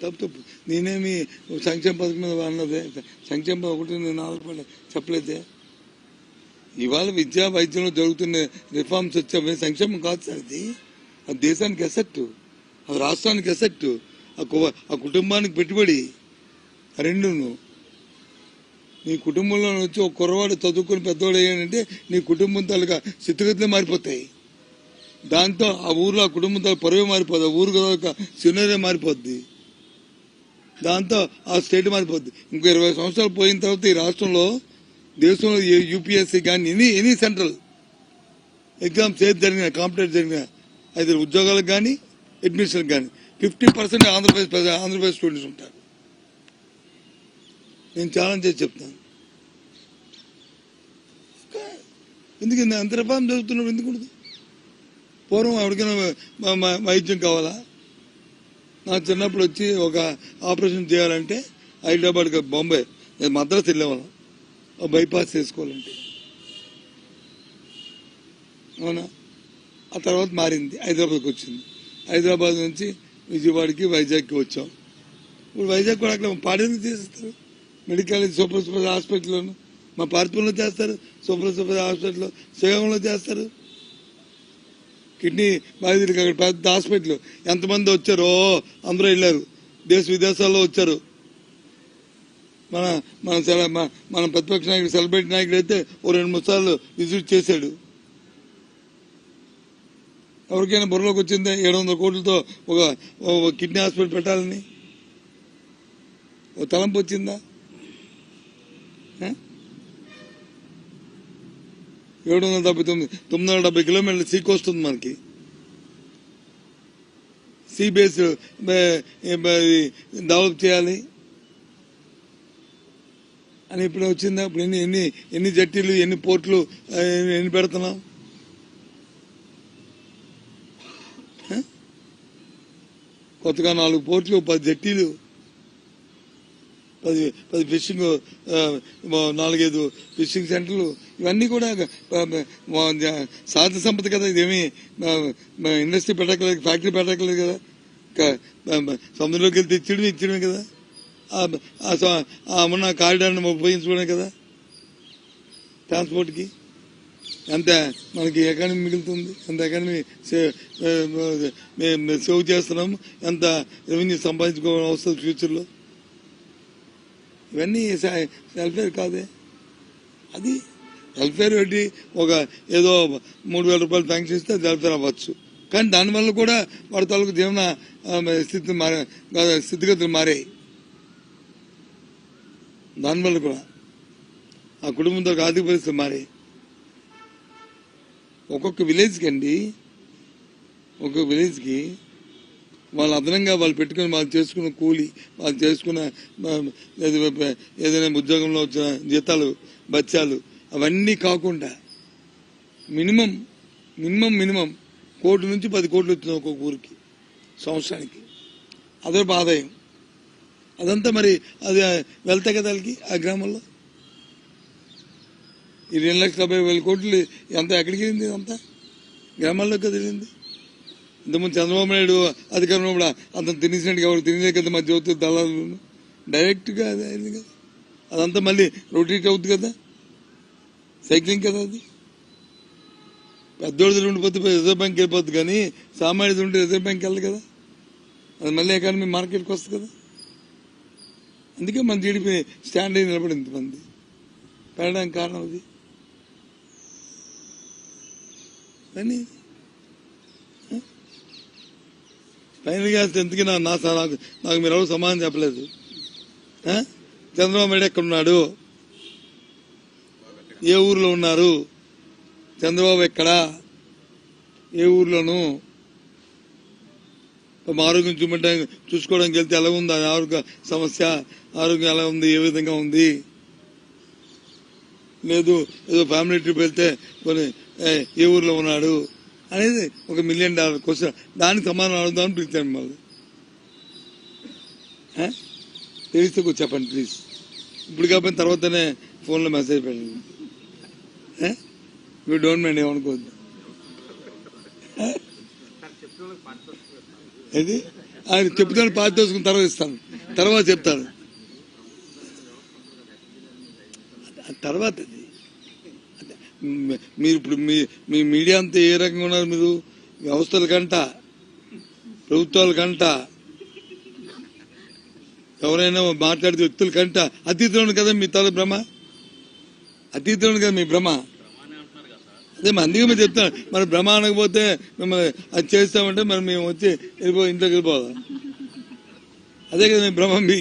తప్పు నేనేమి సంక్షేమ పథకం మీద అన్నదే, సంక్షేమ పథకం ఒకటి నేను ఆధారపడి చెప్పలేదే. ఇవాళ విద్యా వైద్యంలో జరుగుతున్న రిఫార్మ్స్ వచ్చాయి, సంక్షేమం కాదు సార్. అది దేశానికి ఎసెక్ట్, అది రాష్ట్రానికి ఎసెక్ట్, ఆ కుటుంబానికి పెట్టుబడి. రెండును నీ కుటుంబంలో వచ్చి ఒక కుర్రవాడు చదువుకుని పెద్దవాడు అయ్యాడంటే నీ కుటుంబం తాలూకా స్థితిగతులే మారిపోతాయి. దాంతో ఆ ఊర్లో ఆ కుటుంబం తాలూకా పరువే మారిపోద్ది, ఆ ఊరు తాలూకా సినరీ మారిపోద్ది, దాంతో ఆ స్టేట్ మారిపోద్ది. ఇంకో 20 సంవత్సరాలు పోయిన తర్వాత ఈ రాష్ట్రంలో, దేశంలో యూపీఎస్సీ కానీ ఎనీ సెంట్రల్ ఎగ్జామ్స్ ఏది జరిగిన, కాంపిటేటివ్ జరిగిన, అయితే ఉద్యోగాలకు కానీ అడ్మిషన్కి కానీ 50% ఆంధ్రప్రదేశ్ స్టూడెంట్స్ ఉంటారు. నేను ఛాలెంజ్ చేసి చెప్తాను. ఎందుకంటే అంత రిఫార్మ్ జరుగుతున్నప్పుడు ఎందుకు ఉండదు? పూర్వం ఎవరికైనా వైద్యం కావాలా? నా చిన్నప్పుడు వచ్చి ఒక ఆపరేషన్ చేయాలంటే హైదరాబాద్కి, బాంబే, మద్రాసు వెళ్ళేవాళ్ళం బైపాస్ చేసుకోవాలంటే. అవునా? ఆ తర్వాత మారింది, హైదరాబాద్కి వచ్చింది. హైదరాబాద్ నుంచి విజయవాడకి, వైజాగ్కి వచ్చాం. ఇప్పుడు వైజాగ్ కూడా అక్కడ పాడేందుకు చేస్తారు? మెడికల్ సూపర్ స్పెషాలిటీ హాస్పిటల్లోను మా పార్పుల్లో చేస్తారు, సూపర్ స్పెషాలిటీ హాస్పిటల్లో శ్రీకాకుళంలో చేస్తారు. కిడ్నీ బాధితులకి అక్కడ పెద్ద హాస్పిటల్, ఎంతమంది వచ్చారో అందరూ వెళ్ళారు, దేశ విదేశాల్లో వచ్చారు. మన ప్రతిపక్ష నాయకుడు, సెలబ్రిటీ నాయకుడు అయితే ఓ 2-3 సార్లు విజిట్ చేశాడు. ఎవరికైనా బుర్రలోకి వచ్చిందే 700 కోట్లతో ఒక కిడ్నీ హాస్పిటల్ పెట్టాలని? ఓ తలంపు వచ్చిందా? 970 కిలోమీటర్ల సీ కోస్ట్ ఉంది మనకి. సీ బేస్ డెవలప్ చేయాలి అని ఇప్పుడు వచ్చిందా? ఇప్పుడు ఎన్ని జట్టీలు, ఎన్ని పోర్ట్లు, ఎన్ని పెడుతున్నాం? కొత్తగా 4 పోర్ట్లు, 10 జట్టీలు, 10 ఫిషింగ్, 4-5 ఫిషింగ్ సెంటర్లు. ఇవన్నీ కూడా సహజ సంపద కదా. ఇదేమి ఇండస్ట్రీ పెట్టక్కలేదు, ఫ్యాక్టరీ పెట్టక్కలేదు కదా. సముద్రంలోకి వెళ్తే ఇచ్చడమే కదా. ఉన్న కారిడార్ని ఉపయోగించుకోవడమే కదా ట్రాన్స్పోర్ట్కి. ఎంత మనకి ఎకానమీ మిగులుతుంది, ఎంత ఎకానమీ సేవ్ చేస్తున్నాము, ఎంత రెవెన్యూ సంపాదించుకోవడం వస్తుంది ఫ్యూచర్లో. ఇవన్నీ వెల్ఫేర్ కాదే. అది వెల్ఫేర్ పెట్టి ఒక ఏదో 3,000 రూపాయలు శాంక్షన్ ఇస్తే అది వెల్ఫేర్ అవ్వచ్చు. కానీ దానివల్ల కూడా వాడి తాలూకు జీవన స్థితిగతులు మారాయి. దానివల్ల కూడా ఆ కుటుంబంతో ఆర్థిక పరిస్థితులు మారాయి. ఒక్కొక్క విలేజ్కి వాళ్ళు అదనంగా వాళ్ళు పెట్టుకుని వాళ్ళు చేసుకున్న కూలి, వాళ్ళు చేసుకున్న ఏదైనా ఉద్యోగంలో వచ్చిన జీతాలు, బత్యాలు, అవన్నీ కాకుండా మినిమం 1 కోటి నుంచి 10 కోట్లు వచ్చింది ఒక్కొక్క ఊరికి సంవత్సరానికి. అదే ఆదాయం. అదంతా మరి అది వెళ్తాయి కదా వాళ్ళకి ఆ గ్రామంలో. ఈ 2,70,000 కోట్లు ఎంత ఎక్కడికి వెళ్ళింది? అంతా గ్రామాల్లోకి కదా వెళ్ళింది. ఇంతకుముందు చంద్రబాబు నాయుడు అధికారంలో కూడా అతను తినేసినట్టుగా ఎవరు తినేదే కదా, మధ్యవర్తులు, దళాలు డైరెక్ట్గా అదే అయింది కదా. అదంతా మళ్ళీ రొటేట్ అవుతుంది కదా, సైక్లింగ్ కదా. అది పెద్దోడిది ఉండిపోతే రిజర్వ్ బ్యాంక్ వెళ్ళిపోద్ది, కానీ సామాన్యుడు ఉంటే రిజర్వ్ బ్యాంక్ వెళ్ళదు కదా. అది మళ్ళీ ఎకానమీ మార్కెట్కి వస్తుంది కదా. అందుకే మన జీడిపి స్టాండ్ అయి నిలబడి ఇంతమంది పెరగడానికి కారణం అది. కానీ ఫైనల్గా ఎందుకు నాకు మీరు ఎవరు సమాధానం చెప్పలేదు. చంద్రబాబు నాయుడు ఎక్కడున్నాడు? ఏ ఊర్లో ఉన్నారు? చంద్రబాబు ఎక్కడా? ఏ ఊర్లోనూ? ఆరోగ్యం చూసుకోవడానికి వెళ్తే ఎలా ఉంది ఆరోగ్య సమస్య, ఆరోగ్యం ఎలా ఉంది, ఏ విధంగా ఉంది? లేదు ఏదో ఫ్యామిలీ ట్రిప్ వెళ్తే కొన్ని ఏ ఊర్లో ఉన్నాడు అనేది ఒక $1 మిలియన్ క్వశ్చన్. దానికి సమాధానం అడుగుదామని పిలిచాను మళ్ళీ. తెలిస్తే కొంచెం చెప్పండి ప్లీజ్. ఇప్పుడు కాకపోయిన తర్వాతనే ఫోన్లో మెసేజ్ పెట్టండి. మీరు డోంట్ మైండ్, ఏమనుకోవద్దు. ఏది ఆయన చెప్తాను పాతి వేసుకుని తర్వాత ఇస్తాను, తర్వాత చెప్తాను తర్వాత. మీరు ఇప్పుడు మీ మీడియా అంతా ఏ రకంగా ఉన్నారు మీరు? వ్యవస్థల కంట, ప్రభుత్వాల కంట, ఎవరైనా మాట్లాడితే వ్యక్తుల కంట అతీతంలో కదా మీ తల భ్రమ, అతీతంలో కదా మీ భ్రమ. అదే అందుకే మీరు చెప్తాను, మరి భ్రమ అనకపోతే మిమ్మల్ని అది చేస్తామంటే మరి మేము వచ్చి ఇంట్లోకి వెళ్ళిపోదాం. అదే కదా మీ భ్రమ. మీ